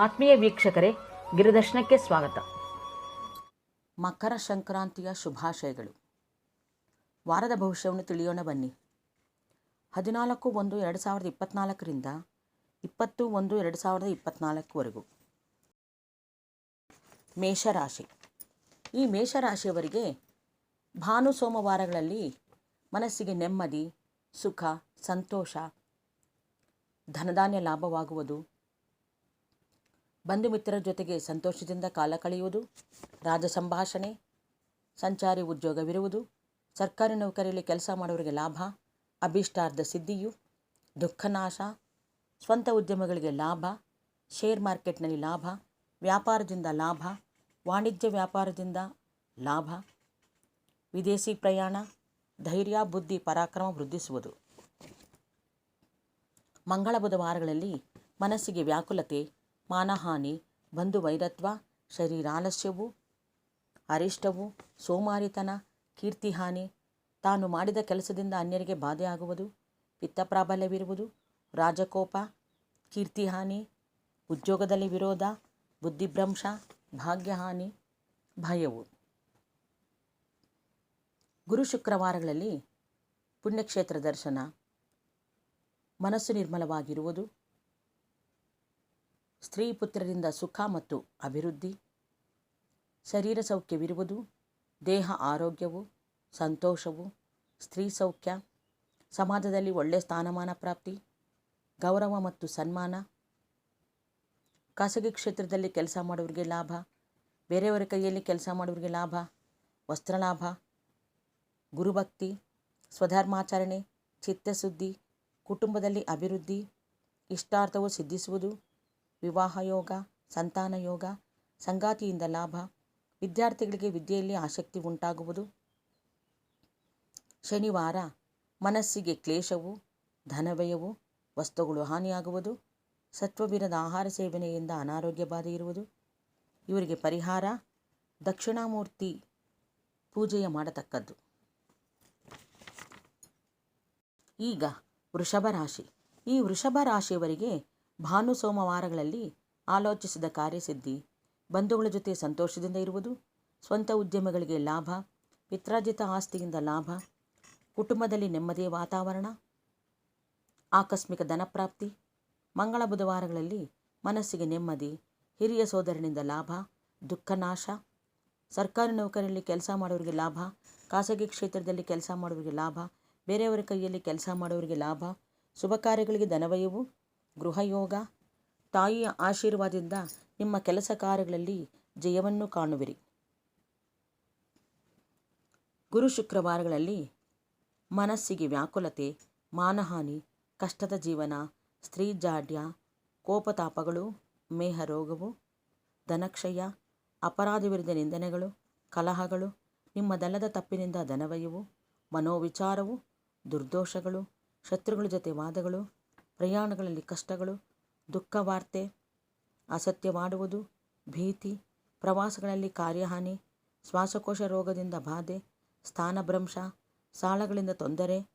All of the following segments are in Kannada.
ಆತ್ಮೀಯ ವೀಕ್ಷಕರೇ, ಗಿರಿದರ್ಶನಕ್ಕೆ ಸ್ವಾಗತ. ಮಕರ ಸಂಕ್ರಾಂತಿಯ ಶುಭಾಶಯಗಳು. ವಾರದ ಭವಿಷ್ಯವನ್ನು ತಿಳಿಯೋಣ ಬನ್ನಿ. 14/1/2024 20/1/2024 ಮೇಷರಾಶಿ. ಈ ಮೇಷರಾಶಿಯವರಿಗೆ ಭಾನು ಸೋಮವಾರಗಳಲ್ಲಿ ಮನಸ್ಸಿಗೆ ನೆಮ್ಮದಿ, ಸುಖ, ಸಂತೋಷ, ಧನಧಾನ್ಯ ಲಾಭವಾಗುವುದು, ಬಂಧು ಮಿತ್ರರ ಜೊತೆಗೆ ಸಂತೋಷದಿಂದ ಕಾಲ ಕಳೆಯುವುದು, ರಾಜ ಸಂಭಾಷಣೆ, ಸಂಚಾರಿ ಉದ್ಯೋಗವಿರುವುದು, ಸರ್ಕಾರಿ ನೌಕರಿಯಲ್ಲಿ ಕೆಲಸ ಮಾಡುವವರಿಗೆ ಲಾಭ, ಅಭೀಷ್ಟಾರ್ಥ ಸಿದ್ಧಿಯು, ದುಃಖನಾಶ, ಸ್ವಂತ ಉದ್ಯಮಗಳಿಗೆ ಲಾಭ, ಶೇರ್ ಮಾರ್ಕೆಟ್ನಲ್ಲಿ ಲಾಭ, ವ್ಯಾಪಾರದಿಂದ ಲಾಭ, ವಾಣಿಜ್ಯ ವ್ಯಾಪಾರದಿಂದ ಲಾಭ, ವಿದೇಶಿ ಪ್ರಯಾಣ, ಧೈರ್ಯ, ಬುದ್ಧಿ, ಪರಾಕ್ರಮ ವೃದ್ಧಿಸುವುದು. ಮಂಗಳ ಬುಧವಾರಗಳಲ್ಲಿ ಮನಸ್ಸಿಗೆ ವ್ಯಾಕುಲತೆ, ಮಾನಹಾನಿ, ಬಂಧು ವೈರತ್ವ, ಶರೀರಾಲಸ್ಯವು, ಅರಿಷ್ಟವು, ಸೋಮಾರಿತನ, ಕೀರ್ತಿಹಾನಿ, ತಾನು ಮಾಡಿದ ಕೆಲಸದಿಂದ ಅನ್ಯರಿಗೆ ಬಾಧೆ ಆಗುವುದು, ಪಿತ್ತಪ್ರಾಬಲ್ಯವಿರುವುದು, ರಾಜಕೋಪ, ಕೀರ್ತಿಹಾನಿ, ಉದ್ಯೋಗದಲ್ಲಿ ವಿರೋಧ, ಬುದ್ಧಿಭ್ರಂಶ, ಭಾಗ್ಯಹಾನಿ, ಭಯವು. ಗುರು ಶುಕ್ರವಾರಗಳಲ್ಲಿ ಪುಣ್ಯಕ್ಷೇತ್ರ ದರ್ಶನ, ಮನಸ್ಸು ನಿರ್ಮಲವಾಗಿರುವುದು, ಸ್ತ್ರೀ ಪುತ್ರರಿಂದ ಸುಖ ಮತ್ತು ಅಭಿವೃದ್ಧಿ, ಶರೀರ ಸೌಖ್ಯವಿರುವುದು, ದೇಹ ಆರೋಗ್ಯವು, ಸಂತೋಷವು, ಸ್ತ್ರೀ ಸೌಖ್ಯ, ಸಮಾಜದಲ್ಲಿ ಒಳ್ಳೆಯ ಸ್ಥಾನಮಾನ ಪ್ರಾಪ್ತಿ, ಗೌರವ ಮತ್ತು ಸನ್ಮಾನ, ಖಾಸಗಿ ಕ್ಷೇತ್ರದಲ್ಲಿ ಕೆಲಸ ಮಾಡುವವರಿಗೆ ಲಾಭ, ಬೇರೆಯವರ ಕೈಯಲ್ಲಿ ಕೆಲಸ ಮಾಡುವವರಿಗೆ ಲಾಭ, ವಸ್ತ್ರಲಾಭ, ಗುರುಭಕ್ತಿ, ಸ್ವಧರ್ಮಾಚರಣೆ, ಚಿತ್ತಶುದ್ಧಿ, ಕುಟುಂಬದಲ್ಲಿ ಅಭಿವೃದ್ಧಿ, ಇಷ್ಟಾರ್ಥವು ಸಿದ್ಧಿಸುವುದು, ವಿವಾಹ ಯೋಗ, ಸಂತಾನ ಯೋಗ, ಸಂಗಾತಿಯಿಂದ ಲಾಭ, ವಿದ್ಯಾರ್ಥಿಗಳಿಗೆ ವಿದ್ಯೆಯಲ್ಲಿ ಆಸಕ್ತಿ ಉಂಟಾಗುವುದು. ಶನಿವಾರ ಮನಸ್ಸಿಗೆ ಕ್ಲೇಶವು, ಧನವ್ಯಯವು, ವಸ್ತುಗಳು ಹಾನಿಯಾಗುವುದು, ಸತ್ವವಿರದ ಆಹಾರ ಸೇವನೆಯಿಂದ ಅನಾರೋಗ್ಯ ಬಾಧೆ ಇರುವುದು. ಇವರಿಗೆ ಪರಿಹಾರ ದಕ್ಷಿಣಾಮೂರ್ತಿ ಪೂಜೆಯ ಮಾಡತಕ್ಕದ್ದು. ಈಗ ವೃಷಭ ರಾಶಿ. ಈ ವೃಷಭ ರಾಶಿಯವರಿಗೆ ಭಾನು ಸೋಮವಾರಗಳಲ್ಲಿ ಆಲೋಚಿಸಿದ ಕಾರ್ಯಸಿದ್ಧಿ, ಬಂಧುಗಳ ಜೊತೆ ಸಂತೋಷದಿಂದ ಇರುವುದು, ಸ್ವಂತ ಉದ್ಯಮಗಳಿಗೆ ಲಾಭ, ಪಿತ್ರಾರ್ಜಿತ ಆಸ್ತಿಯಿಂದ ಲಾಭ, ಕುಟುಂಬದಲ್ಲಿ ನೆಮ್ಮದಿಯ ವಾತಾವರಣ, ಆಕಸ್ಮಿಕ ಧನಪ್ರಾಪ್ತಿ. ಮಂಗಳ ಬುಧವಾರಗಳಲ್ಲಿ ಮನಸ್ಸಿಗೆ ನೆಮ್ಮದಿ, ಹಿರಿಯ ಸೋದರನಿಂದ ಲಾಭ, ದುಃಖನಾಶ, ಸರ್ಕಾರಿ ನೌಕರಿಯಲ್ಲಿ ಕೆಲಸ ಮಾಡೋರಿಗೆ ಲಾಭ, ಖಾಸಗಿ ಕ್ಷೇತ್ರದಲ್ಲಿ ಕೆಲಸ ಮಾಡೋರಿಗೆ ಲಾಭ, ಬೇರೆಯವರ ಕೈಯಲ್ಲಿ ಕೆಲಸ ಮಾಡೋರಿಗೆ ಲಾಭ, ಶುಭ ಕಾರ್ಯಗಳಿಗೆ ಧನವ್ಯಯವು, ಗೃಹಯೋಗ, ತಾಯಿಯ ಆಶೀರ್ವಾದದಿಂದ ನಿಮ್ಮ ಕೆಲಸ ಕಾರ್ಯಗಳಲ್ಲಿ ಜಯವನ್ನು ಕಾಣುವಿರಿ. ಗುರು ಶುಕ್ರವಾರಗಳಲ್ಲಿ ಮನಸ್ಸಿಗೆ ವ್ಯಾಕುಲತೆ, ಮಾನಹಾನಿ, ಕಷ್ಟದ ಜೀವನ, ಸ್ತ್ರೀ ಜಾಡ್ಯ, ಕೋಪತಾಪಗಳು, ಮೇಹ ರೋಗವು, ಧನಕ್ಷಯ, ಅಪರಾಧ ವಿರುದ್ಧ ನಿಂದನೆಗಳು, ಕಲಹಗಳು, ನಿಮ್ಮದಲ್ಲದ ತಪ್ಪಿನಿಂದ ಧನವ್ಯಯವು, ಮನೋವಿಚಾರವು, ದುರ್ದೋಷಗಳು, ಶತ್ರುಗಳ ಜೊತೆ ವಾದಗಳು, ಪ್ರಯಾಣಗಳಲ್ಲಿ ಕಷ್ಟಗಳು, ದುಃಖ ವಾರ್ತೆ, ಅಸತ್ಯವಾಡುವುದು, ಭೀತಿ, ಪ್ರವಾಸಗಳಲ್ಲಿ ಕಾರ್ಯಹಾನಿ, ಶ್ವಾಸಕೋಶ ರೋಗದಿಂದ ಬಾಧೆ, ಸ್ಥಾನಭ್ರಂಶ, ಸಾಲಗಳಿಂದ ತೊಂದರೆ.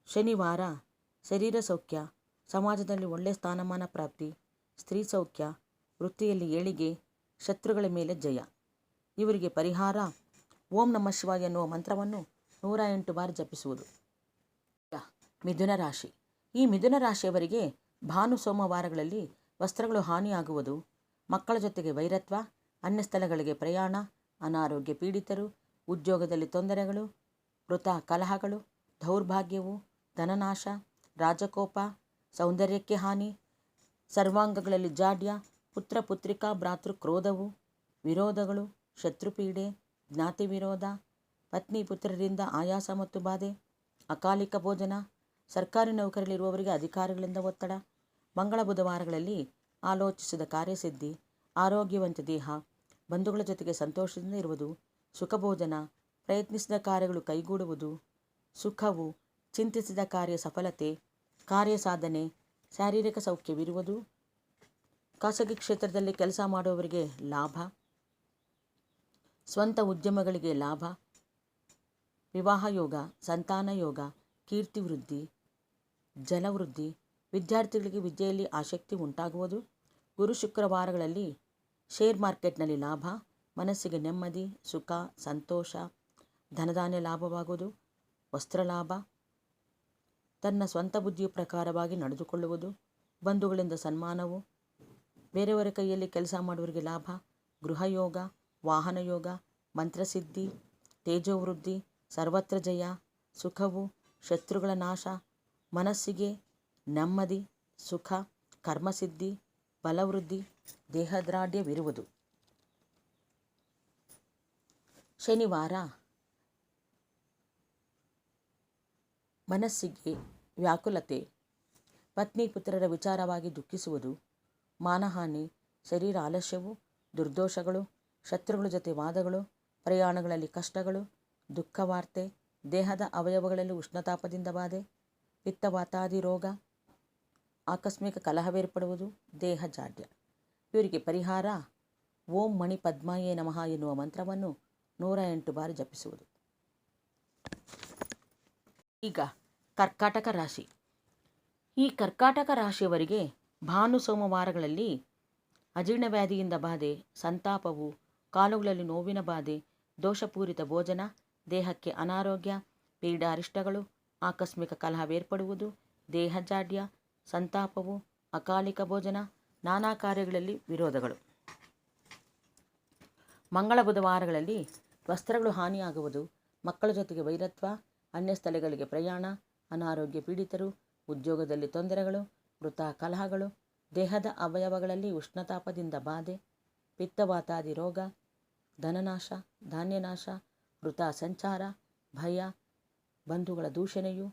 ಶನಿವಾರ ಶರೀರ ಸೌಖ್ಯ, ಸಮಾಜದಲ್ಲಿ ಒಳ್ಳೆಯ ಸ್ಥಾನಮಾನ ಪ್ರಾಪ್ತಿ, ಸ್ತ್ರೀ ಸೌಖ್ಯ, ವೃತ್ತಿಯಲ್ಲಿ ಏಳಿಗೆ, ಶತ್ರುಗಳ ಮೇಲೆ ಜಯ. ಇವರಿಗೆ ಪರಿಹಾರ ಓಂ ನಮಃ ಶಿವಾಯ ಎನ್ನುವ ಮಂತ್ರವನ್ನು 108 ಬಾರಿ ಜಪಿಸುವುದು. ಮಿಥುನ ರಾಶಿ. ಈ ಮಿಥುನ ರಾಶಿಯವರಿಗೆ ಭಾನು ಸೋಮವಾರಗಳಲ್ಲಿ ವಸ್ತ್ರಗಳು ಹಾನಿಯಾಗುವುದು, ಮಕ್ಕಳ ಜೊತೆಗೆ ವೈರತ್ವ, ಅನ್ಯ ಸ್ಥಳಗಳಿಗೆ ಪ್ರಯಾಣ, ಅನಾರೋಗ್ಯ ಪೀಡಿತರು, ಉದ್ಯೋಗದಲ್ಲಿ ತೊಂದರೆಗಳು, ವೃಥಾ ಕಲಹಗಳು, ದೌರ್ಭಾಗ್ಯವು, ಧನನಾಶ, ರಾಜಕೋಪ, ಸೌಂದರ್ಯಕ್ಕೆ ಹಾನಿ, ಸರ್ವಾಂಗಗಳಲ್ಲಿ ಜಾಡ್ಯ, ಪುತ್ರ ಪುತ್ರಿಕಾ ಭ್ರಾತೃ ಕ್ರೋಧವು, ವಿರೋಧಗಳು, ಶತ್ರುಪೀಡೆ, ಜ್ಞಾತಿ ವಿರೋಧ, ಪತ್ನಿ ಪುತ್ರರಿಂದ ಆಯಾಸ ಮತ್ತು ಬಾಧೆ, ಅಕಾಲಿಕ ಭೋಜನ, ಸರ್ಕಾರಿ ನೌಕರಿಯಲ್ಲಿರುವವರಿಗೆ ಅಧಿಕಾರಿಗಳಿಂದ ಒತ್ತಡ. ಮಂಗಳ ಬುಧವಾರಗಳಲ್ಲಿ ಆಲೋಚಿಸಿದ ಕಾರ್ಯಸಿದ್ಧಿ, ಆರೋಗ್ಯವಂತ ದೇಹ, ಬಂಧುಗಳ ಜೊತೆಗೆ ಸಂತೋಷದಿಂದ ಇರುವುದು, ಸುಖಭೋಜನ, ಪ್ರಯತ್ನಿಸಿದ ಕಾರ್ಯಗಳು ಕೈಗೂಡುವುದು, ಸುಖವು, ಚಿಂತಿಸಿದ ಕಾರ್ಯ ಸಫಲತೆ, ಕಾರ್ಯ ಸಾಧನೆ, ಶಾರೀರಿಕ ಸೌಖ್ಯವಿರುವುದು, ಖಾಸಗಿ ಕ್ಷೇತ್ರದಲ್ಲಿ ಕೆಲಸ ಮಾಡುವವರಿಗೆ ಲಾಭ, ಸ್ವಂತ ಉದ್ಯಮಗಳಿಗೆ ಲಾಭ, ವಿವಾಹ ಯೋಗ, ಸಂತಾನ ಯೋಗ, ಕೀರ್ತಿ ವೃದ್ಧಿ, ಜಲವೃದ್ಧಿ, ವಿದ್ಯಾರ್ಥಿಗಳಿಗೆ ವಿದ್ಯೆಯಲ್ಲಿ ಆಸಕ್ತಿ ಉಂಟಾಗುವುದು. ಗುರು ಶುಕ್ರವಾರಗಳಲ್ಲಿ ಶೇರ್ ಮಾರ್ಕೆಟ್ನಲ್ಲಿ ಲಾಭ, ಮನಸ್ಸಿಗೆ ನೆಮ್ಮದಿ, ಸುಖ, ಸಂತೋಷ, ಧನಧಾನ್ಯ ಲಾಭವಾಗುವುದು. ವಸ್ತ್ರ ಲಾಭ, ತನ್ನ ಸ್ವಂತ ಬುದ್ಧಿಯ ಪ್ರಕಾರವಾಗಿ ನಡೆದುಕೊಳ್ಳುವುದು. ಬಂಧುಗಳಿಂದ ಸನ್ಮಾನವು, ಬೇರೆಯವರ ಕೈಯಲ್ಲಿ ಕೆಲಸ ಮಾಡುವವರಿಗೆ ಲಾಭ. ಗೃಹಯೋಗ, ವಾಹನ ಯೋಗ, ಮಂತ್ರಸಿದ್ಧಿ, ತೇಜೋವೃದ್ಧಿ, ಸರ್ವತ್ರ ಜಯ, ಸುಖವು, ಶತ್ರುಗಳ ನಾಶ, ಮನಸ್ಸಿಗೆ ನೆಮ್ಮದಿ, ಸುಖ, ಕರ್ಮಸಿದ್ಧಿ, ಬಲವೃದ್ಧಿ, ದೇಹದಾರ್ಢ್ಯವಿರುವುದು. ಶನಿವಾರ ಮನಸ್ಸಿಗೆ ವ್ಯಾಕುಲತೆ, ಪತ್ನಿ ಪುತ್ರರ ವಿಚಾರವಾಗಿ ದುಃಖಿಸುವುದು, ಮಾನಹಾನಿ, ಶರೀರ ಆಲಸ್ಯವು, ದುರ್ದೋಷಗಳು, ಶತ್ರುಗಳ ಜೊತೆ ವಾದಗಳು, ಪ್ರಯಾಣಗಳಲ್ಲಿ ಕಷ್ಟಗಳು, ದುಃಖವಾರ್ತೆ, ದೇಹದ ಅವಯವಗಳಲ್ಲಿ ಉಷ್ಣತಾಪದಿಂದ ಬಾಧೆ, ಪಿತ್ತವಾತಾದಿ ರೋಗ, ಆಕಸ್ಮಿಕ ಕಲಹವೇರ್ಪಡುವುದು, ದೇಹ ಜಾಡ್ಯ. ಇವರಿಗೆ ಪರಿಹಾರ ಓಂ ಮಣಿ ಪದ್ಮಾಯೇ ನಮಃ ಎನ್ನುವ ಮಂತ್ರವನ್ನು 108 ಬಾರಿ ಜಪಿಸುವುದು. ಈಗ ಕರ್ಕಾಟಕ ರಾಶಿ. ಈ ಕರ್ಕಾಟಕ ರಾಶಿಯವರಿಗೆ ಭಾನು ಸೋಮವಾರಗಳಲ್ಲಿ ಅಜೀರ್ಣವ್ಯಾಧಿಯಿಂದ ಬಾಧೆ, ಸಂತಾಪವು, ಕಾಲುಗಳಲ್ಲಿ ನೋವಿನ ಬಾಧೆ, ದೋಷಪೂರಿತ ಭೋಜನ, ದೇಹಕ್ಕೆ ಅನಾರೋಗ್ಯ, ಪೀಡಾರಿಷ್ಟಗಳು, ಆಕಸ್ಮಿಕ ಕಲಹವೇರ್ಪಡುವುದು, ದೇಹ ಜಾಡ್ಯ, ಸಂತಾಪವು, ಅಕಾಲಿಕ ಭೋಜನ, ನಾನಾ ಕಾರ್ಯಗಳಲ್ಲಿ ವಿರೋಧಗಳು. ಮಂಗಳ ಬುಧವಾರಗಳಲ್ಲಿ ವಸ್ತ್ರಗಳು ಹಾನಿಯಾಗುವುದು, ಮಕ್ಕಳ ಜೊತೆಗೆ ವೈರತ್ವ, ಅನ್ಯ ಸ್ಥಳಗಳಿಗೆ ಪ್ರಯಾಣ, ಅನಾರೋಗ್ಯ ಪೀಡಿತರು, ಉದ್ಯೋಗದಲ್ಲಿ ತೊಂದರೆಗಳು, ವೃಥ ಕಲಹಗಳು, ದೇಹದ ಅವಯವಗಳಲ್ಲಿ ಉಷ್ಣತಾಪದಿಂದ ಬಾಧೆ, ಪಿತ್ತವಾತಾದಿ ರೋಗ, ಧನನಾಶ, ಧಾನ್ಯನಾಶ, ವೃಥ ಸಂಚಾರ, ಭಯ, ಬಂಧುಗಳ ದೂಷಣೆಯು,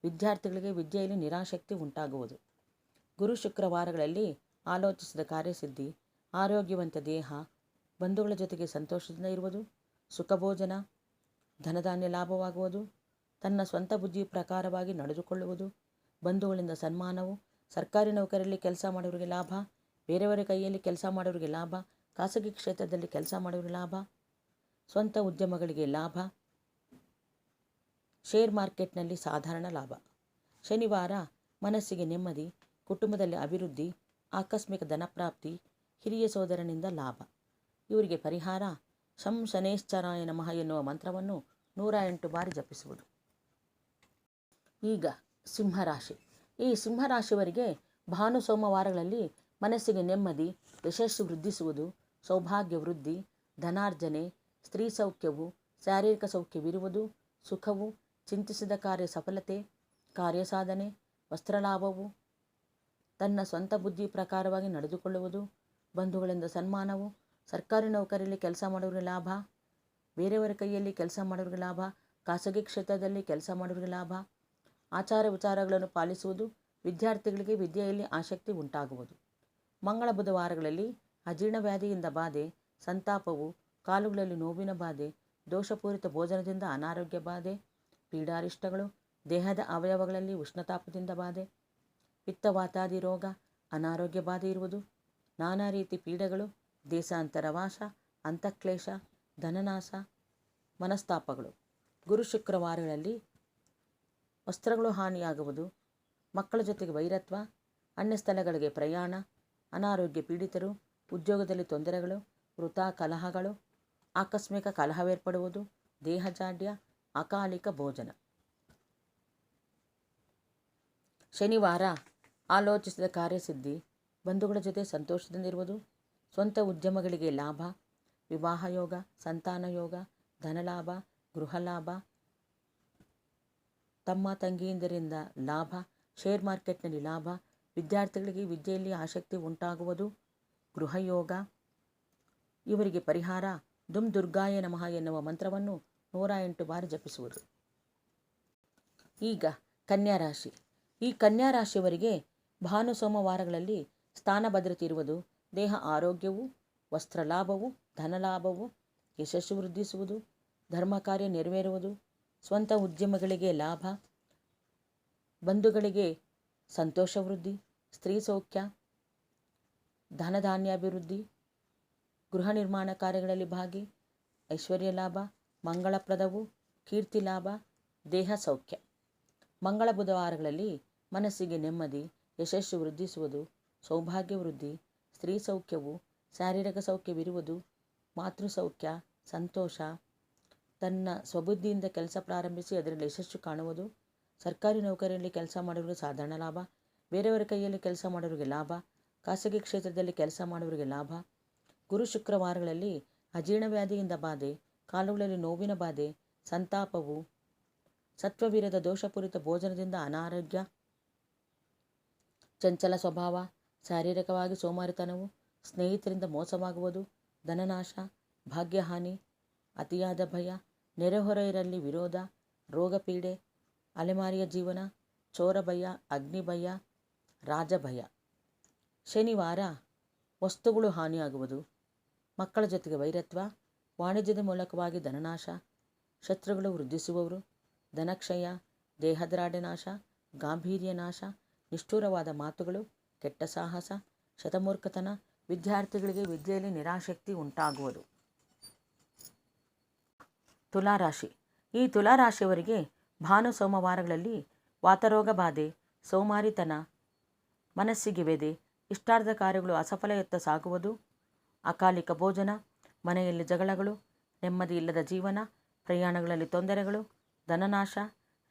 ವಿದ್ಯಾರ್ಥಿಗಳಿಗೆ ವಿದ್ಯೆಯಲ್ಲಿ ನಿರಾಸಕ್ತಿ ಉಂಟಾಗುವುದು. ಗುರು ಶುಕ್ರವಾರಗಳಲ್ಲಿ ಆಲೋಚಿಸಿದ ಕಾರ್ಯಸಿದ್ಧಿ, ಆರೋಗ್ಯವಂತ ದೇಹ, ಬಂಧುಗಳ ಜೊತೆಗೆ ಸಂತೋಷದಿಂದ ಇರುವುದು, ಸುಖಭೋಜನ, ಧನಧಾನ್ಯ ಲಾಭವಾಗುವುದು, ತನ್ನ ಸ್ವಂತ ಬುದ್ಧಿಯ ಪ್ರಕಾರವಾಗಿ ನಡೆದುಕೊಳ್ಳುವುದು, ಬಂಧುಗಳಿಂದ ಸನ್ಮಾನವು, ಸರ್ಕಾರಿ ನೌಕರಿಯಲ್ಲಿ ಕೆಲಸ ಮಾಡೋರಿಗೆ ಲಾಭ, ಬೇರೆಯವರ ಕೈಯಲ್ಲಿ ಕೆಲಸ ಮಾಡೋರಿಗೆ ಲಾಭ, ಖಾಸಗಿ ಕ್ಷೇತ್ರದಲ್ಲಿ ಕೆಲಸ ಮಾಡೋರಿಗೆ ಲಾಭ, ಸ್ವಂತ ಉದ್ಯಮಗಳಿಗೆ ಲಾಭ, ಶೇರ್ ಮಾರ್ಕೆಟ್ನಲ್ಲಿ ಸಾಧಾರಣ ಲಾಭ. ಶನಿವಾರ ಮನಸ್ಸಿಗೆ ನೆಮ್ಮದಿ, ಕುಟುಂಬದಲ್ಲಿ ಅಭಿವೃದ್ಧಿ, ಆಕಸ್ಮಿಕ ಧನಪ್ರಾಪ್ತಿ, ಹಿರಿಯ ಸೋದರನಿಂದ ಲಾಭ. ಇವರಿಗೆ ಪರಿಹಾರ ಶಂ ಶನೇಶ್ಚರಾಯ ನಮಃ ಎನ್ನುವ ಮಂತ್ರವನ್ನು 108 ಬಾರಿ ಜಪಿಸುವುದು. ಈಗ ಸಿಂಹರಾಶಿ. ಈ ಸಿಂಹರಾಶಿಯವರಿಗೆ ಭಾನು ಸೋಮವಾರಗಳಲ್ಲಿ ಮನಸ್ಸಿಗೆ ನೆಮ್ಮದಿ, ಯಶಸ್ಸು ವೃದ್ಧಿಸುವುದು, ಸೌಭಾಗ್ಯ ವೃದ್ಧಿ, ಧನಾರ್ಜನೆ, ಸ್ತ್ರೀ ಸೌಖ್ಯವು, ಶಾರೀರಿಕ ಸೌಖ್ಯವಿರುವುದು, ಸುಖವು, ಚಿಂತಿಸಿದ ಕಾರ್ಯ ಸಫಲತೆ, ಕಾರ್ಯಸಾಧನೆ, ವಸ್ತ್ರಲಾಭವು, ತನ್ನ ಸ್ವಂತ ಬುದ್ಧಿ ಪ್ರಕಾರವಾಗಿ ನಡೆದುಕೊಳ್ಳುವುದು, ಬಂಧುಗಳಿಂದ ಸನ್ಮಾನವು, ಸರ್ಕಾರಿ ನೌಕರಿಯಲ್ಲಿ ಕೆಲಸ ಮಾಡೋರಿಗೆ ಲಾಭ, ಬೇರೆಯವರ ಕೈಯಲ್ಲಿ ಕೆಲಸ ಮಾಡೋರಿಗೆ ಲಾಭ, ಖಾಸಗಿ ಕ್ಷೇತ್ರದಲ್ಲಿ ಕೆಲಸ ಮಾಡೋರಿಗೆ ಲಾಭ, ಆಚಾರ ವಿಚಾರಗಳನ್ನು ಪಾಲಿಸುವುದು, ವಿದ್ಯಾರ್ಥಿಗಳಿಗೆ ವಿದ್ಯೆಯಲ್ಲಿ ಆಸಕ್ತಿ ಉಂಟಾಗುವುದು. ಮಂಗಳ ಬುಧವಾರಗಳಲ್ಲಿ ಅಜೀರ್ಣವ್ಯಾಧಿಯಿಂದ ಬಾಧೆ, ಸಂತಾಪವು, ಕಾಲುಗಳಲ್ಲಿ ನೋವಿನ ಬಾಧೆ, ದೋಷಪೂರಿತ ಭೋಜನದಿಂದ ಅನಾರೋಗ್ಯ ಬಾಧೆ, ಪೀಡಾರಿಷ್ಟಗಳು, ದೇಹದ ಅವಯವಗಳಲ್ಲಿ ಉಷ್ಣತಾಪದಿಂದ ಬಾಧೆ, ಪಿತ್ತವಾತಾದಿ ರೋಗ, ಅನಾರೋಗ್ಯ ಬಾಧೆ ಇರುವುದು, ನಾನಾ ರೀತಿ ಪೀಡೆಗಳು, ದೇಶಾಂತರವಾಸ, ಅಂತಕ್ಲೇಶ, ಧನನಾಶ, ಮನಸ್ತಾಪಗಳು. ಗುರು ಶುಕ್ರವಾರಗಳಲ್ಲಿ ವಸ್ತ್ರಗಳು ಹಾನಿಯಾಗುವುದು, ಮಕ್ಕಳ ಜೊತೆಗೆ ವೈರತ್ವ, ಅನ್ಯ ಸ್ಥಳಗಳಿಗೆ ಪ್ರಯಾಣ, ಅನಾರೋಗ್ಯ ಪೀಡಿತರು, ಉದ್ಯೋಗದಲ್ಲಿ ತೊಂದರೆಗಳು, ವೃಥಾ ಕಲಹಗಳು, ಆಕಸ್ಮಿಕ ಕಲಹವೇರ್ಪಡುವುದು, ದೇಹ ಜಾಡ್ಯ, ಅಕಾಲಿಕ ಭೋಜನ. ಶನಿವಾರ ಆಲೋಚಿಸಿದ ಕಾರ್ಯಸಿದ್ಧಿ, ಬಂಧುಗಳ ಜೊತೆ ಸಂತೋಷದಿಂದಿರುವುದು, ಸ್ವಂತ ಉದ್ಯಮಗಳಿಗೆ ಲಾಭ, ವಿವಾಹ ಯೋಗ, ಸಂತಾನ ಯೋಗ, ಧನಲಾಭ, ಗೃಹಲಾಭ, ತಮ್ಮ ತಂಗಿಯಂದಿರಿಂದ ಲಾಭ, ಶೇರ್ ಮಾರ್ಕೆಟ್ನಲ್ಲಿ ಲಾಭ, ವಿದ್ಯಾರ್ಥಿಗಳಿಗೆ ವಿದ್ಯೆಯಲ್ಲಿ ಆಸಕ್ತಿ ಉಂಟಾಗುವುದು, ಗೃಹಯೋಗ. ಇವರಿಗೆ ಪರಿಹಾರ ದುಂ ದುರ್ಗಾಯ ನಮಃ ಎನ್ನುವ ಮಂತ್ರವನ್ನು 108 ಬಾರಿ ಜಪಿಸುವುದು. ಈಗ ಕನ್ಯಾ ರಾಶಿ. ಈ ಕನ್ಯಾ ರಾಶಿಯವರಿಗೆ ಭಾನು ಸೋಮವಾರಗಳಲ್ಲಿ ಸ್ಥಾನ ಭದ್ರತೆ ಇರುವುದು, ದೇಹ ಆರೋಗ್ಯವು, ವಸ್ತ್ರ ಲಾಭವು, ಧನಲಾಭವು, ಯಶಸ್ಸು ವೃದ್ಧಿಸುವುದು, ಧರ್ಮ ಕಾರ್ಯ ನೆರವೇರುವುದು, ಸ್ವಂತ ಉದ್ಯಮಗಳಿಗೆ ಲಾಭ, ಬಂಧುಗಳಿಗೆ ಸಂತೋಷ ವೃದ್ಧಿ, ಸ್ತ್ರೀ ಸೌಖ್ಯ, ಧನಧಾನ್ಯಾಭಿವೃದ್ಧಿ, ಗೃಹ ನಿರ್ಮಾಣ ಕಾರ್ಯಗಳಲ್ಲಿ ಭಾಗಿ, ಐಶ್ವರ್ಯ ಲಾಭ, ಮಂಗಳಪ್ರದವು, ಕೀರ್ತಿ ಲಾಭ, ದೇಹ ಸೌಖ್ಯ. ಮಂಗಳ ಬುಧವಾರಗಳಲ್ಲಿ ಮನಸ್ಸಿಗೆ ನೆಮ್ಮದಿ, ಯಶಸ್ಸು ವೃದ್ಧಿಸುವುದು, ಸೌಭಾಗ್ಯ ವೃದ್ಧಿ, ಸ್ತ್ರೀ ಸೌಖ್ಯವು, ಶಾರೀರಿಕ ಸೌಖ್ಯವಿರುವುದು, ಮಾತೃ ಸೌಖ್ಯ, ಸಂತೋಷ, ತನ್ನ ಸ್ವಬುದ್ಧಿಯಿಂದ ಕೆಲಸ ಪ್ರಾರಂಭಿಸಿ ಅದರಲ್ಲಿ ಯಶಸ್ಸು ಕಾಣುವುದು, ಸರ್ಕಾರಿ ನೌಕರಿಯಲ್ಲಿ ಕೆಲಸ ಮಾಡೋರಿಗೆ ಸಾಧಾರಣ ಲಾಭ, ಬೇರೆಯವರ ಕೈಯಲ್ಲಿ ಕೆಲಸ ಮಾಡೋರಿಗೆ ಲಾಭ, ಖಾಸಗಿ ಕ್ಷೇತ್ರದಲ್ಲಿ ಕೆಲಸ ಮಾಡೋರಿಗೆ ಲಾಭ, ಗುರು ಶುಕ್ರವಾರಗಳಲ್ಲಿ ಅಜೀರ್ಣ ವ್ಯಾಧಿಯಿಂದ ಬಾಧೆ, ಕಾಲುಗಳಲ್ಲಿ ನೋವಿನ ಬಾಧೆ, ಸಂತಾಪವು, ಸತ್ವವಿರದ ದೋಷಪೂರಿತ ಭೋಜನದಿಂದ ಅನಾರೋಗ್ಯ, ಚಂಚಲ ಸ್ವಭಾವ, ಶಾರೀರಿಕವಾಗಿ ಸೋಮಾರಿತನವು, ಸ್ನೇಹಿತರಿಂದ ಮೋಸವಾಗುವುದು, ಧನನಾಶ, ಭಾಗ್ಯಹಾನಿ, ಅತಿಯಾದ ಭಯ, ನೆರೆಹೊರೆಯರಲ್ಲಿ ವಿರೋಧ, ರೋಗ ಪೀಡೆ, ಅಲೆಮಾರಿಯ ಜೀವನ, ಚೋರ ಭಯ, ಅಗ್ನಿ ಭಯ, ರಾಜಭಯ. ಶನಿವಾರ ವಸ್ತುಗಳು ಹಾನಿಯಾಗುವುದು, ಮಕ್ಕಳ ಜೊತೆಗೆ ವೈರತ್ವ, ವಾಣಿಜ್ಯದ ಮೂಲಕವಾಗಿ ಧನನಾಶ, ಶತ್ರುಗಳು ವೃದ್ಧಿಸುವವರು, ಧನಕ್ಷಯ, ದೇಹದ್ರಾಢ್ಯ ನಾಶ, ಗಾಂಭೀರ್ಯ ನಾಶ, ನಿಷ್ಠುರವಾದ ಮಾತುಗಳು, ಕೆಟ್ಟ ಸಾಹಸ, ಶತಮೂರ್ಖತನ, ವಿದ್ಯಾರ್ಥಿಗಳಿಗೆ ವಿದ್ಯೆಯಲ್ಲಿ ನಿರಾಸಕ್ತಿ ಉಂಟಾಗುವುದು. ತುಲಾರಾಶಿ. ಈ ತುಲಾರಾಶಿಯವರಿಗೆ ಭಾನು ಸೋಮವಾರಗಳಲ್ಲಿ ವಾತರೋಗ ಬಾಧೆ, ಸೋಮಾರಿತನ, ಮನಸ್ಸಿಗೆ ವ್ಯಧೆ, ಇಷ್ಟಾರ್ಥ ಕಾರ್ಯಗಳು ಅಸಫಲಯತ್ತ ಸಾಗುವುದು, ಅಕಾಲಿಕ ಭೋಜನ, ಮನೆಯಲ್ಲಿ ಜಗಳಗಳು, ನೆಮ್ಮದಿ ಇಲ್ಲದ ಜೀವನ, ಪ್ರಯಾಣಗಳಲ್ಲಿ ತೊಂದರೆಗಳು, ಧನನಾಶ,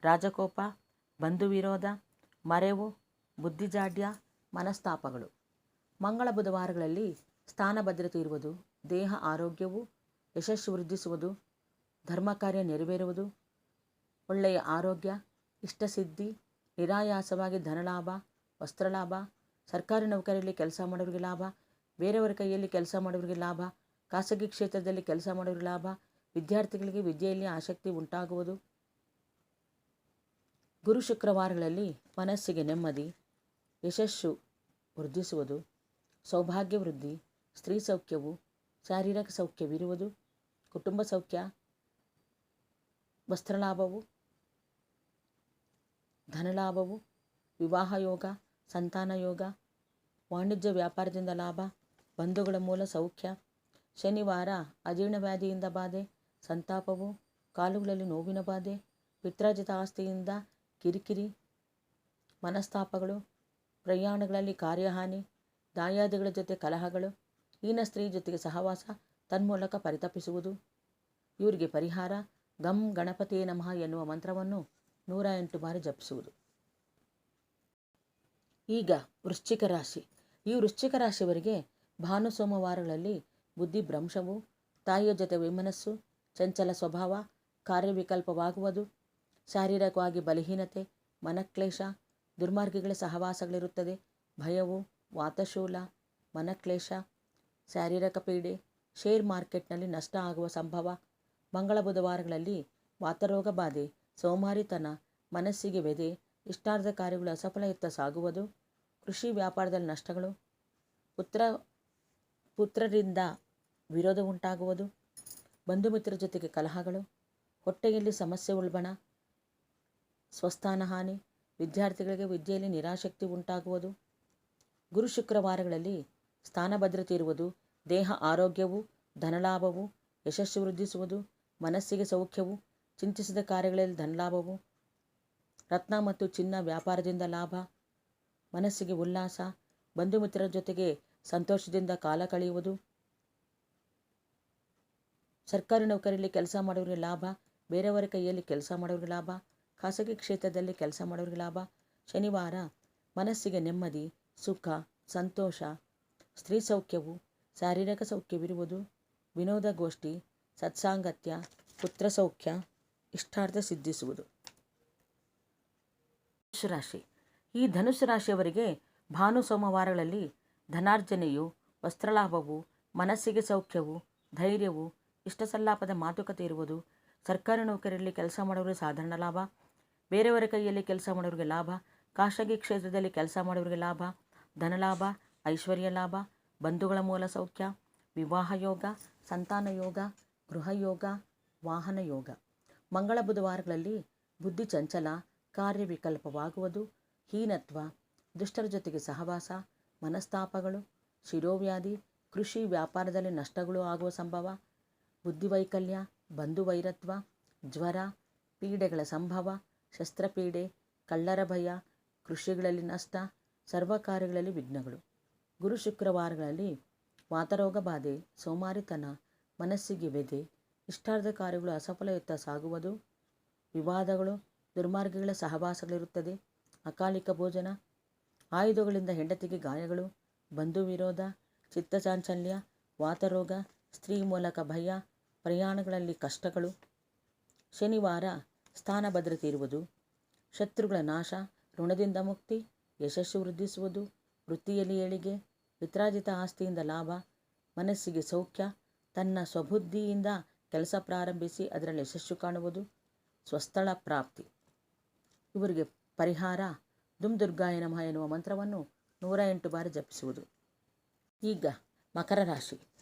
ರಾಜಕೋಪ, ಬಂಧು ವಿರೋಧ, ಮರೆವು, ಬುದ್ಧಿಜಾಡ್ಯ, ಮನಸ್ತಾಪಗಳು. ಮಂಗಳ ಬುಧವಾರಗಳಲ್ಲಿ ಸ್ಥಾನ ಭದ್ರತೆ ಇರುವುದು, ದೇಹ ಆರೋಗ್ಯವು, ಯಶಸ್ಸು ವೃದ್ಧಿಸುವುದು, ಧರ್ಮ ಕಾರ್ಯ ನೆರವೇರುವುದು, ಒಳ್ಳೆಯ ಆರೋಗ್ಯ, ಇಷ್ಟಸಿದ್ಧಿ, ನಿರಾಯಾಸವಾಗಿ ಧನಲಾಭ, ವಸ್ತ್ರಲಾಭ, ಸರ್ಕಾರಿ ನೌಕರಿಯಲ್ಲಿ ಕೆಲಸ ಮಾಡೋರಿಗೆ ಲಾಭ, ಬೇರೆಯವರ ಕೈಯಲ್ಲಿ ಕೆಲಸ ಮಾಡೋರಿಗೆ ಲಾಭ, ಖಾಸಗಿ ಕ್ಷೇತ್ರದಲ್ಲಿ ಕೆಲಸ ಮಾಡೋರಿಗೆ ಲಾಭ, ವಿದ್ಯಾರ್ಥಿಗಳಿಗೆ ವಿದ್ಯೆಯಲ್ಲಿ ಆಸಕ್ತಿ ಉಂಟಾಗುವುದು. ಗುರು ಶುಕ್ರವಾರಗಳಲ್ಲಿ ಮನಸ್ಸಿಗೆ ನೆಮ್ಮದಿ, ಯಶಸ್ಸು ವೃದ್ಧಿಸುವುದು, ಸೌಭಾಗ್ಯ ವೃದ್ಧಿ, ಸ್ತ್ರೀ ಸೌಖ್ಯವು, ಶಾರೀರಿಕ ಸೌಖ್ಯವಿರುವುದು, ಕುಟುಂಬ ಸೌಖ್ಯ, ವಸ್ತ್ರಲಾಭವು, ಧನಲಾಭವು, ವಿವಾಹ ಯೋಗ, ಸಂತಾನ ಯೋಗ, ವಾಣಿಜ್ಯ ವ್ಯಾಪಾರದಿಂದ ಲಾಭ, ಬಂಧುಗಳ ಮೂಲ ಸೌಖ್ಯ. ಶನಿವಾರ ಅಜೀರ್ಣ ವ್ಯಾಧಿಯಿಂದ ಬಾಧೆ, ಸಂತಾಪವು, ಕಾಲುಗಳಲ್ಲಿ ನೋವಿನ ಬಾಧೆ, ಪಿತ್ರಾರ್ಜಿತ ಆಸ್ತಿಯಿಂದ ಕಿರಿಕಿರಿ, ಮನಸ್ತಾಪಗಳು, ಪ್ರಯಾಣಗಳಲ್ಲಿ ಕಾರ್ಯಹಾನಿ, ದಾಯಾದಿಗಳ ಜೊತೆ ಕಲಹಗಳು, ಹೀನ ಸ್ತ್ರೀ ಜೊತೆಗೆ ಸಹವಾಸ, ತನ್ಮೂಲಕ ಪರಿತಪಿಸುವುದು. ಇವರಿಗೆ ಪರಿಹಾರ ಗಂ ಗಣಪತಿಯೇ ನಮಃ ಎನ್ನುವ ಮಂತ್ರವನ್ನು 108 ಬಾರಿ ಜಪಿಸುವುದು. ಈಗ ವೃಶ್ಚಿಕ ರಾಶಿ. ಈ ವೃಶ್ಚಿಕ ರಾಶಿಯವರಿಗೆ ಭಾನು ಸೋಮವಾರಗಳಲ್ಲಿ ಬುದ್ಧಿಭ್ರಂಶವು, ತಾಯಿಯ ಜೊತೆ ವೈಮನಸ್ಸು, ಚಂಚಲ ಸ್ವಭಾವ, ಕಾರ್ಯವಿಕಲ್ಪವಾಗುವುದು, ಶಾರೀರಿಕವಾಗಿ ಬಲಹೀನತೆ, ಮನಕ್ಲೇಶ, ದುರ್ಮಾರ್ಗಿಗಳ ಸಹವಾಸಗಳಿರುತ್ತದೆ, ಭಯವು, ವಾತಶೂಲ, ಮನಕ್ಲೇಶ, ಶಾರೀರಿಕ ಪೀಡೆ, ಶೇರ್ ಮಾರ್ಕೆಟ್ನಲ್ಲಿ ನಷ್ಟ ಆಗುವ ಸಂಭವ. ಮಂಗಳ ಬುಧವಾರಗಳಲ್ಲಿ ವಾತರೋಗ ಬಾಧೆ, ಸೋಮಾರಿತನ, ಮನಸ್ಸಿಗೆ ವ್ಯಧೆ, ಇಷ್ಟಾರ್ಥ ಕಾರ್ಯಗಳು ಅಸಫಲಯತ್ತ ಸಾಗುವುದು, ಕೃಷಿ ವ್ಯಾಪಾರದಲ್ಲಿ ನಷ್ಟಗಳು, ಪುತ್ರರಿಂದ ವಿರೋಧ ಉಂಟಾಗುವುದು, ಬಂಧು ಮಿತ್ರರ ಜೊತೆಗೆ ಕಲಹಗಳು, ಹೊಟ್ಟೆಯಲ್ಲಿ ಸಮಸ್ಯೆ ಉಲ್ಬಣ, ಸ್ವಸ್ಥಾನ ಹಾನಿ, ವಿದ್ಯಾರ್ಥಿಗಳಿಗೆ ವಿದ್ಯೆಯಲ್ಲಿ ನಿರಾಸಕ್ತಿ ಉಂಟಾಗುವುದು. ಗುರು ಶುಕ್ರವಾರಗಳಲ್ಲಿ ಸ್ಥಾನ ಭದ್ರತೆ ಇರುವುದು, ದೇಹ ಆರೋಗ್ಯವು, ಧನಲಾಭವು, ಯಶಸ್ಸು ವೃದ್ಧಿಸುವುದು, ಮನಸ್ಸಿಗೆ ಸೌಖ್ಯವು, ಚಿಂತಿಸಿದ ಕಾರ್ಯಗಳಲ್ಲಿ ಧನಲಾಭವು, ರತ್ನ ಮತ್ತು ಚಿನ್ನ ವ್ಯಾಪಾರದಿಂದ ಲಾಭ, ಮನಸ್ಸಿಗೆ ಉಲ್ಲಾಸ, ಬಂಧು ಮಿತ್ರರ ಜೊತೆಗೆ ಸಂತೋಷದಿಂದ ಕಾಲ ಕಳೆಯುವುದು, ಸರ್ಕಾರಿ ನೌಕರಿಯಲ್ಲಿ ಕೆಲಸ ಮಾಡೋರಿಗೆ ಲಾಭ, ಬೇರೆಯವರ ಕೈಯಲ್ಲಿ ಕೆಲಸ ಮಾಡೋರಿಗೆ ಲಾಭ, ಖಾಸಗಿ ಕ್ಷೇತ್ರದಲ್ಲಿ ಕೆಲಸ ಮಾಡೋರಿಗೆ ಲಾಭ. ಶನಿವಾರ ಮನಸ್ಸಿಗೆ ನೆಮ್ಮದಿ, ಸುಖ, ಸಂತೋಷ, ಸ್ತ್ರೀ ಸೌಖ್ಯವು, ಶಾರೀರಿಕ ಸೌಖ್ಯವಿರುವುದು, ವಿನೋದಗೋಷ್ಠಿ, ಸತ್ಸಾಂಗತ್ಯ, ಪುತ್ರ ಸೌಖ್ಯ, ಇಷ್ಟಾರ್ಥ ಸಿದ್ಧಿಸುವುದು. ಧನುಸ್ಸು ರಾಶಿ. ಈ ಧನುಸ್ಸು ರಾಶಿಯವರಿಗೆ ಭಾನು ಸೋಮವಾರಗಳಲ್ಲಿ ಧನಾರ್ಜನೆಯು, ವಸ್ತ್ರಲಾಭವು, ಮನಸ್ಸಿಗೆ ಸೌಖ್ಯವು, ಧೈರ್ಯವು, ಇಷ್ಟಸಲ್ಲಾಪದ ಮಾತುಕತೆ ಇರುವುದು, ಸರ್ಕಾರಿ ನೌಕರಿಯಲ್ಲಿ ಕೆಲಸ ಮಾಡೋರಿಗೆ ಸಾಧಾರಣ ಲಾಭ, ಬೇರೆಯವರ ಕೈಯಲ್ಲಿ ಕೆಲಸ ಮಾಡೋರಿಗೆ ಲಾಭ, ಖಾಸಗಿ ಕ್ಷೇತ್ರದಲ್ಲಿ ಕೆಲಸ ಮಾಡೋರಿಗೆ ಲಾಭ, ಧನಲಾಭ, ಐಶ್ವರ್ಯ ಲಾಭ, ಬಂಧುಗಳ ಮೂಲ ಸೌಖ್ಯ, ವಿವಾಹ ಯೋಗ, ಸಂತಾನ ಯೋಗ, ಗೃಹ ಯೋಗ, ವಾಹನ ಯೋಗ. ಮಂಗಳ ಬುಧವಾರಗಳಲ್ಲಿ ಬುದ್ಧಿ ಚಂಚಲ, ಕಾರ್ಯವಿಕಲ್ಪವಾಗುವುದು, ಹೀನತ್ವ, ದುಷ್ಟರ ಜೊತೆಗೆ ಸಹವಾಸ, ಮನಸ್ತಾಪಗಳು, ಶಿರೋವ್ಯಾಧಿ, ಕೃಷಿ ವ್ಯಾಪಾರದಲ್ಲಿ ನಷ್ಟಗಳು ಆಗುವ ಸಂಭವ, ಬುದ್ಧಿವೈಕಲ್ಯ, ಬಂಧು ವೈರತ್ವ, ಜ್ವರ, ಪೀಡೆಗಳ ಸಂಭವ, ಶಸ್ತ್ರಪೀಡೆ, ಕಳ್ಳರ ಭಯ, ಕೃಷಿಗಳಲ್ಲಿ ನಷ್ಟ, ಸರ್ವ ಕಾರ್ಯಗಳಲ್ಲಿ ವಿಘ್ನಗಳು. ಗುರು ಶುಕ್ರವಾರಗಳಲ್ಲಿ ವಾತರೋಗ ಬಾಧೆ, ಸೋಮಾರಿತನ, ಮನಸ್ಸಿಗೆ ವ್ಯಧೆ, ಇಷ್ಟಾರ್ಥ ಕಾರ್ಯಗಳು ಅಸಫಲಯುತ್ತ ಸಾಗುವುದು, ವಿವಾದಗಳು, ದುರ್ಮಾರ್ಗಗಳ ಸಹವಾಸಗಳಿರುತ್ತದೆ, ಅಕಾಲಿಕ ಭೋಜನ, ಆಯುಧಗಳಿಂದ ಹೆಂಡತಿಗೆ ಗಾಯಗಳು, ಬಂಧು ವಿರೋಧ, ಚಿತ್ತಚಾಂಚಲ್ಯ, ವಾತರೋಗ, ಸ್ತ್ರೀ ಮೂಲಕ ಭಯ, ಪ್ರಯಾಣಗಳಲ್ಲಿ ಕಷ್ಟಗಳು. ಶನಿವಾರ ಸ್ಥಾನ ಭದ್ರತೆ ಇರುವುದು, ಶತ್ರುಗಳ ನಾಶ, ಋಣದಿಂದ ಮುಕ್ತಿ, ಯಶಸ್ಸು ವೃದ್ಧಿಸುವುದು, ವೃತ್ತಿಯಲ್ಲಿ ಏಳಿಗೆ, ಪಿತ್ರಾರ್ಜಿತ ಆಸ್ತಿಯಿಂದ ಲಾಭ, ಮನಸ್ಸಿಗೆ ಸೌಖ್ಯ, ತನ್ನ ಸ್ವಬುದ್ಧಿಯಿಂದ ಕೆಲಸ ಪ್ರಾರಂಭಿಸಿ ಅದರಲ್ಲಿ ಯಶಸ್ಸು ಕಾಣುವುದು, ಸ್ವಸ್ಥಳ ಪ್ರಾಪ್ತಿ. ಇವರಿಗೆ ಪರಿಹಾರ ದುಮ್ ದುರ್ಗಾಯ ನಮಃ ಎನ್ನುವ ಮಂತ್ರವನ್ನು 108 ಬಾರಿ ಜಪಿಸುವುದು. ಈಗ ಮಕರ ರಾಶಿ.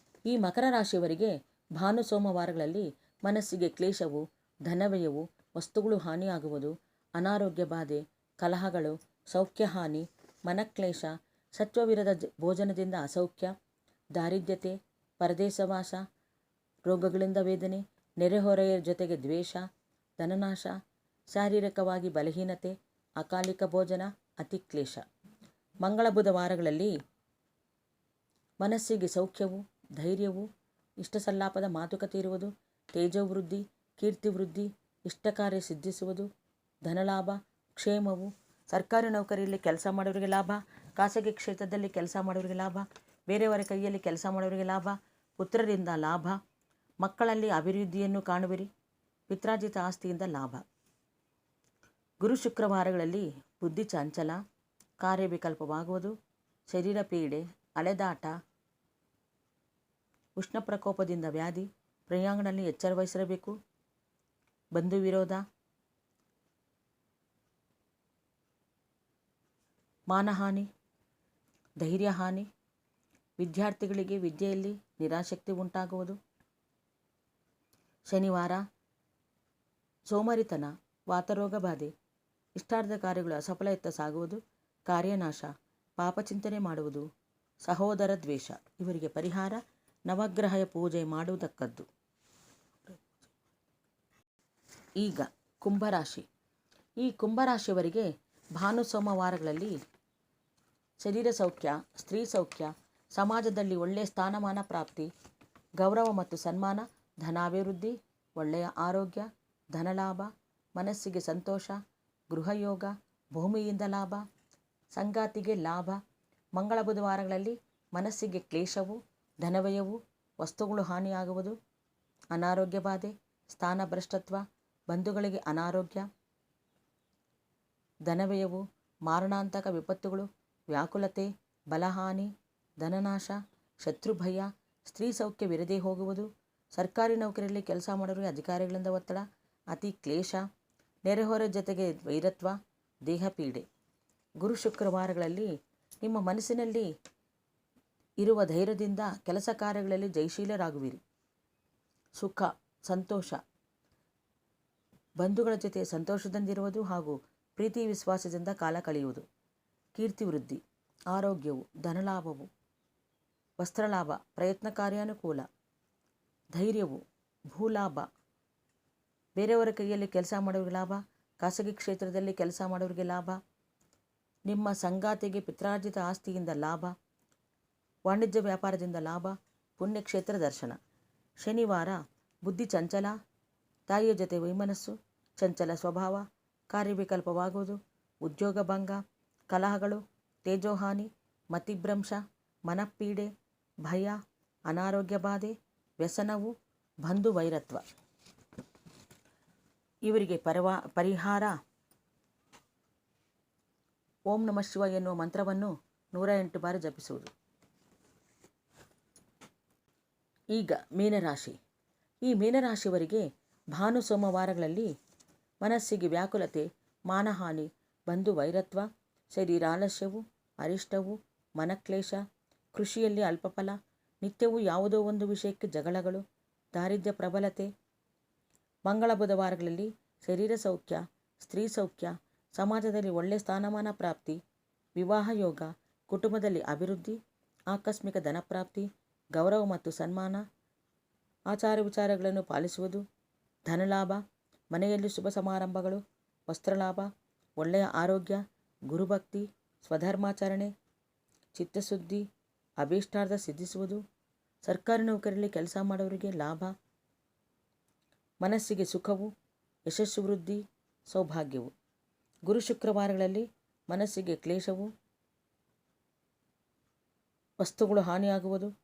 ಈ ಮಕರ ರಾಶಿಯವರಿಗೆ ಭಾನು ಸೋಮವಾರಗಳಲ್ಲಿ ಮನಸ್ಸಿಗೆ ಕ್ಲೇಶವು, ಧನವ್ಯಯವು, ವಸ್ತುಗಳು ಹಾನಿಯಾಗುವುದು, ಅನಾರೋಗ್ಯ ಬಾಧೆ, ಕಲಹಗಳು, ಸೌಖ್ಯ ಹಾನಿ, ಮನಕ್ಲೇಶ, ಸತ್ವವಿರದ ಭೋಜನದಿಂದ ಅಸೌಖ್ಯ, ದಾರಿದ್ರ್ಯತೆ, ಪರದೇಶವಾಸ, ರೋಗಗಳಿಂದ ವೇದನೆ, ನೆರೆಹೊರೆಯರ ಜೊತೆಗೆ ದ್ವೇಷ, ಧನನಾಶ, ಶಾರೀರಿಕವಾಗಿ ಬಲಹೀನತೆ, ಅಕಾಲಿಕ ಭೋಜನ, ಅತಿಕ್ಲೇಶ. ಮಂಗಳ ಬುಧವಾರಗಳಲ್ಲಿ ಮನಸ್ಸಿಗೆ ಸೌಖ್ಯವು, ಧೈರ್ಯವು, ಇಷ್ಟ ಸಲ್ಲಾಪದ ಮಾತುಕತೆ ಇರುವುದು, ತೇಜೋವೃದ್ಧಿ, ಕೀರ್ತಿವೃದ್ಧಿ, ಇಷ್ಟಕಾರ್ಯ ಸಿದ್ಧಿಸುವುದು, ಧನಲಾಭ, ಕ್ಷೇಮವು, ಸರ್ಕಾರಿ ನೌಕರಿಯಲ್ಲಿ ಕೆಲಸ ಮಾಡೋರಿಗೆ ಲಾಭ, ಖಾಸಗಿ ಕ್ಷೇತ್ರದಲ್ಲಿ ಕೆಲಸ ಮಾಡೋರಿಗೆ ಲಾಭ, ಬೇರೆಯವರ ಕೈಯಲ್ಲಿ ಕೆಲಸ ಮಾಡೋರಿಗೆ ಲಾಭ, ಪುತ್ರರಿಂದ ಲಾಭ, ಮಕ್ಕಳಲ್ಲಿ ಅಭಿವೃದ್ಧಿಯನ್ನು ಕಾಣುವಿರಿ, ಪಿತ್ರಾರ್ಜಿತ ಆಸ್ತಿಯಿಂದ ಲಾಭ. ಗುರು ಶುಕ್ರವಾರಗಳಲ್ಲಿ ಬುದ್ಧಿ ಚಂಚಲ, ಕಾರ್ಯವಿಕಲ್ಪವಾಗುವುದು, ಶರೀರ ಪೀಡೆ, ಅಲೆದಾಟ, ಉಷ್ಣ ಪ್ರಕೋಪದಿಂದ ವ್ಯಾಧಿ, ಪ್ರಯಾಣಗಳಲ್ಲಿ ಎಚ್ಚರ ವಹಿಸಿರಬೇಕು, ಬಂಧು ವಿರೋಧ, ಮಾನಹಾನಿ, ಧೈರ್ಯ ಹಾನಿ, ವಿದ್ಯಾರ್ಥಿಗಳಿಗೆ ವಿದ್ಯೆಯಲ್ಲಿ ನಿರಾಸಕ್ತಿ ಉಂಟಾಗುವುದು. ಶನಿವಾರ ಸೋಮಾರಿತನ, ವಾತರೋಗ ಬಾಧೆ, ಇಷ್ಟಾರ್ಥ ಕಾರ್ಯಗಳು ಅಸಫಲಯುತ್ತ ಸಾಗುವುದು, ಕಾರ್ಯನಾಶ, ಪಾಪಚಿಂತನೆ ಮಾಡುವುದು, ಸಹೋದರ ದ್ವೇಷ. ಇವರಿಗೆ ಪರಿಹಾರ ನವಗ್ರಹ ಪೂಜೆ ಮಾಡುವುದಕ್ಕದ್ದು. ಈಗ ಕುಂಭರಾಶಿ. ಈ ಕುಂಭರಾಶಿಯವರಿಗೆ ಭಾನು ಸೋಮವಾರಗಳಲ್ಲಿ ಶರೀರ ಸೌಖ್ಯ, ಸ್ತ್ರೀ ಸೌಖ್ಯ, ಸಮಾಜದಲ್ಲಿ ಒಳ್ಳೆಯ ಸ್ಥಾನಮಾನ ಪ್ರಾಪ್ತಿ, ಗೌರವ ಮತ್ತು ಸನ್ಮಾನ, ಧನಾಭಿವೃದ್ಧಿ, ಒಳ್ಳೆಯ ಆರೋಗ್ಯ, ಧನಲಾಭ, ಮನಸ್ಸಿಗೆ ಸಂತೋಷ, ಗೃಹಯೋಗ, ಭೂಮಿಯಿಂದ ಲಾಭ, ಸಂಗಾತಿಗೆ ಲಾಭ. ಮಂಗಳ ಬುಧವಾರಗಳಲ್ಲಿ ಮನಸ್ಸಿಗೆ ಕ್ಲೇಶವು, ಧನವ್ಯಯವು, ವಸ್ತುಗಳು ಹಾನಿಯಾಗುವುದು, ಅನಾರೋಗ್ಯ ಬಾಧೆ, ಸ್ಥಾನಭ್ರಷ್ಟತ್ವ, ಬಂಧುಗಳಿಗೆ ಅನಾರೋಗ್ಯ, ಧನವ್ಯಯವು, ಮಾರಣಾಂತಕ ವಿಪತ್ತುಗಳು, ವ್ಯಾಕುಲತೆ, ಬಲಹಾನಿ, ಧನನಾಶ, ಶತ್ರುಭಯ, ಸ್ತ್ರೀ ಸೌಖ್ಯವಿರದೇ ಹೋಗುವುದು, ಸರ್ಕಾರಿ ನೌಕರಿಯಲ್ಲಿ ಕೆಲಸ ಮಾಡೋರಿಗೆ ಅಧಿಕಾರಿಗಳಿಂದ ಒತ್ತಡ, ಅತಿ ಕ್ಲೇಶ, ನೆರೆಹೊರೆ ಜೊತೆಗೆ ವೈರತ್ವ, ದೇಹ ಪೀಡೆ. ಗುರು ಶುಕ್ರವಾರಗಳಲ್ಲಿ ನಿಮ್ಮ ಮನಸ್ಸಿನಲ್ಲಿ ಇರುವ ಧೈರ್ಯದಿಂದ ಕೆಲಸ ಕಾರ್ಯಗಳಲ್ಲಿ ಜಯಶೀಲರಾಗುವಿರಿ, ಸುಖ, ಸಂತೋಷ, ಬಂಧುಗಳ ಜೊತೆ ಸಂತೋಷದಿಂದಿರುವುದು ಹಾಗೂ ಪ್ರೀತಿ ವಿಶ್ವಾಸದಿಂದ ಕಾಲ ಕಳೆಯುವುದು, ಕೀರ್ತಿವೃದ್ಧಿ, ಆರೋಗ್ಯವು, ಧನಲಾಭವು, ವಸ್ತ್ರಲಾಭ, ಪ್ರಯತ್ನ ಕಾರ್ಯಾನುಕೂಲ, ಧೈರ್ಯವು, ಭೂಲಾಭ, ಬೇರೆಯವರ ಕೈಯಲ್ಲಿ ಕೆಲಸ ಮಾಡೋರಿಗೆ ಲಾಭ, ಖಾಸಗಿ ಕ್ಷೇತ್ರದಲ್ಲಿ ಕೆಲಸ ಮಾಡೋರಿಗೆ ಲಾಭ, ನಿಮ್ಮ ಸಂಗಾತಿಗೆ ಪಿತ್ರಾರ್ಜಿತ ಆಸ್ತಿಯಿಂದ ಲಾಭ, ವಾಣಿಜ್ಯ ವ್ಯಾಪಾರದಿಂದ ಲಾಭ, ಪುಣ್ಯಕ್ಷೇತ್ರ ದರ್ಶನ. ಶನಿವಾರ ಬುದ್ಧಿ ಚಂಚಲ, ತಾಯಿಯ ಜೊತೆ ವೈಮನಸ್ಸು, ಚಂಚಲ ಸ್ವಭಾವ, ಕಾರ್ಯವಿಕಲ್ಪವಾಗುವುದು, ಉದ್ಯೋಗ ಭಂಗ, ಕಲಹಗಳು, ತೇಜೋಹಾನಿ, ಮತಿಭ್ರಂಶ, ಮನಪೀಡೆ, ಭಯ, ಅನಾರೋಗ್ಯ ಬಾಧೆ, ವ್ಯಸನವು, ಬಂಧು ವೈರತ್ವ. ಇವರಿಗೆ ಪರಿಹಾರ ಓಂ ನಮಃ ಶಿವಾಯ ಎನ್ನುವ ಮಂತ್ರವನ್ನು 108 ಬಾರಿ ಜಪಿಸುವುದು. ಈಗ ಮೀನರಾಶಿ. ಈ ಮೀನರಾಶಿಯವರಿಗೆ ಭಾನು ಸೋಮವಾರಗಳಲ್ಲಿ ಮನಸ್ಸಿಗೆ ವ್ಯಾಕುಲತೆ, ಮಾನಹಾನಿ, ಬಂಧು ವೈರತ್ವ, ಶರೀರಾಲಸ್ಯವು, ಅರಿಷ್ಟವು, ಮನಕ್ಲೇಶ, ಕೃಷಿಯಲ್ಲಿ ಅಲ್ಪಫಲ, ನಿತ್ಯವೂ ಯಾವುದೋ ಒಂದು ವಿಷಯಕ್ಕೆ ಜಗಳಗಳು, ದಾರಿದ್ರ್ಯ ಪ್ರಬಲತೆ. ಮಂಗಳ ಬುಧವಾರಗಳಲ್ಲಿ ಶರೀರ ಸೌಖ್ಯ, ಸ್ತ್ರೀ ಸೌಖ್ಯ, ಸಮಾಜದಲ್ಲಿ ಒಳ್ಳೆಯ ಸ್ಥಾನಮಾನ ಪ್ರಾಪ್ತಿ, ವಿವಾಹ ಯೋಗ, ಕುಟುಂಬದಲ್ಲಿ ಅಭಿವೃದ್ಧಿ, ಆಕಸ್ಮಿಕ ಧನಪ್ರಾಪ್ತಿ, ಗೌರವ ಮತ್ತು ಸನ್ಮಾನ, ಆಚಾರ ವಿಚಾರಗಳನ್ನು ಪಾಲಿಸುವುದು, ಧನಲಾಭ, ಮನೆಯಲ್ಲಿ ಶುಭ ಸಮಾರಂಭಗಳು, ವಸ್ತ್ರಲಾಭ, ಒಳ್ಳೆಯ ಆರೋಗ್ಯ, ಗುರುಭಕ್ತಿ, ಸ್ವಧರ್ಮಾಚರಣೆ, ಚಿತ್ತಶುದ್ಧಿ, ಅಭೀಷ್ಟಾರ್ಥ ಸಿದ್ಧಿಸುವುದು. ಸರ್ಕಾರಿ ನೌಕರಿಯಲ್ಲಿ ಕೆಲಸ ಮಾಡೋರಿಗೆ ಲಾಭ, ಮನಸ್ಸಿಗೆ ಸುಖವು, ಯಶಸ್ಸು ವೃದ್ಧಿ, ಸೌಭಾಗ್ಯವು. ಗುರು ಶುಕ್ರವಾರಗಳಲ್ಲಿ ಮನಸ್ಸಿಗೆ ಕ್ಲೇಶವು, ವಸ್ತುಗಳು ಹಾನಿಯಾಗುವುದು,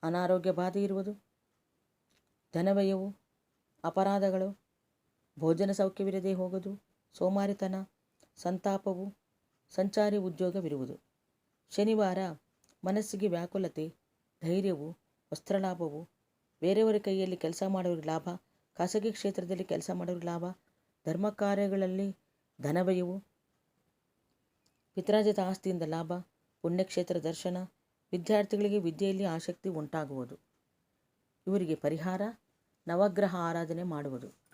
ಅನಾರೋಗ್ಯ ಬಾಧೆ ಇರುವುದು, ಧನವ್ಯಯವು, ಅಪರಾಧಗಳು, ಭೋಜನ ಸೌಖ್ಯವಿರದೆ ಹೋಗುವುದು, ಸೋಮಾರಿತನ, ಸಂತಾಪವು, ಸಂಚಾರಿ ಉದ್ಯೋಗವಿರುವುದು. ಶನಿವಾರ ಮನಸ್ಸಿಗೆ ವ್ಯಾಕುಲತೆ, ಧೈರ್ಯವು, ವಸ್ತ್ರಲಾಭವು, ಬೇರೆಯವರ ಕೈಯಲ್ಲಿ ಕೆಲಸ ಮಾಡೋರಿಗೆ ಲಾಭ, ಖಾಸಗಿ ಕ್ಷೇತ್ರದಲ್ಲಿ ಕೆಲಸ ಮಾಡೋರಿಗೆ ಲಾಭ, ಧರ್ಮ ಕಾರ್ಯಗಳಲ್ಲಿ ಧನವ್ಯಯವು, ಪಿತ್ರಾರ್ಜಿತ ಆಸ್ತಿಯಿಂದ ಲಾಭ, ಪುಣ್ಯಕ್ಷೇತ್ರ ದರ್ಶನ, ವಿದ್ಯಾರ್ಥಿಗಳಿಗೆ ವಿದ್ಯೆಯಲ್ಲಿ ಆಸಕ್ತಿ ಉಂಟಾಗುವುದು. ಇವರಿಗೆ ಪರಿಹಾರ ನವಗ್ರಹ ಆರಾಧನೆ ಮಾಡುವುದು.